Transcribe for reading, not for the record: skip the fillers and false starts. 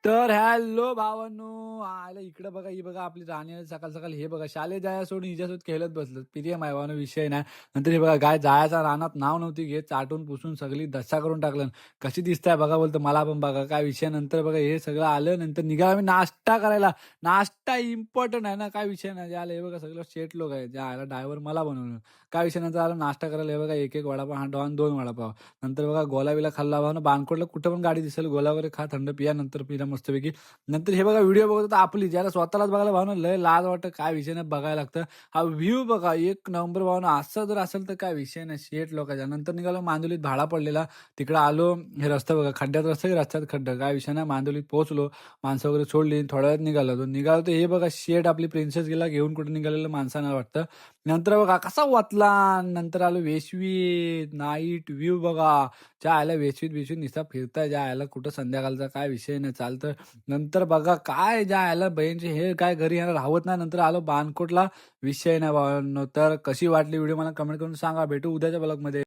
तर हॅलो भावांनो, आलं इकडं बघा, ही बघा आपली राणी आहे सकाळ सकाळ. हे बघा शालेय जाया सोडून हिच्यासोबत खेळत बसलं. प्रियम आहे भावानो, विषय नाही. नंतर हे बघा गाय जायचा रानात नाव नव्हती घेत, चाटून पुसून सगळी दस्सा करून टाकलं. कशी दिसताय बघा, बोलतो मला पण बघा काय विषय. नंतर बघा हे सगळं आलं, नंतर निघालो आम्ही नाश्ता करायला. नाश्ता इम्पॉर्टंट आहे ना, काय विषय नाही. जे आलं हे बघा सगळं शेट लोक आहे, ज्या आला ड्रायव्हर मला बनवलं. काय विषय नंतर आलं नाश्ता करायला. हे बघा एक एक वडापाव, हा डॉन 2 वडापाव. नंतर बघा गोला-बिला खाल्ला भावानो. बाणकोटला कुठं पण गाडी दिसेल, गोला वगैरे खा, थंड पिया, नंतर पिला मस्तपैकी. नंतर हे बघा व्हिडिओ बघत होता आपली, ज्याला स्वतःलाच बघायला भावना लय लाज वाटतं. काय विषय नाही, बघायला लागतं. हा व्ह्यू बघा एक नंबर भावना. असं जर असेल तर काय विषय नाही, शेट लोकांचा. नंतर निघालो मांदुलीत, भाडा पडलेला. तिकडं आलो, हे रस्ता बघा खड्ड्यात रस्ता की रस्त्यात खड्डा, काय विषय नाही. मांदुलीत पोहोचलो, माणसं वगैरे सोडली, थोड्या वेळात निघालो. तो निघालो तर हे बघा शेट आपली प्रिन्सेस गेला घेऊन कुठे निघालेलं माणसांना वाटतं. नंतर बघा कसा वाचला. नंतर आलो वेशवीत, नाईट व्ह्यू बघा. ज्या आयला वेशवीत बिशवीत नुसता फिरताय, ज्या आयला कुठं संध्याकाळचा काय विषय नाही चालतं. नंतर बघा काय ज्या ह्याला बहीणचे हे काय घरी ह्याला राहत नाही. नंतर आलो बाणकोटला. विषय नाही भावांनो. तर कशी वाटली व्हिडिओ मला कमेंट करून सांगा. भेटू उद्याच्या ब्लॉगमध्ये.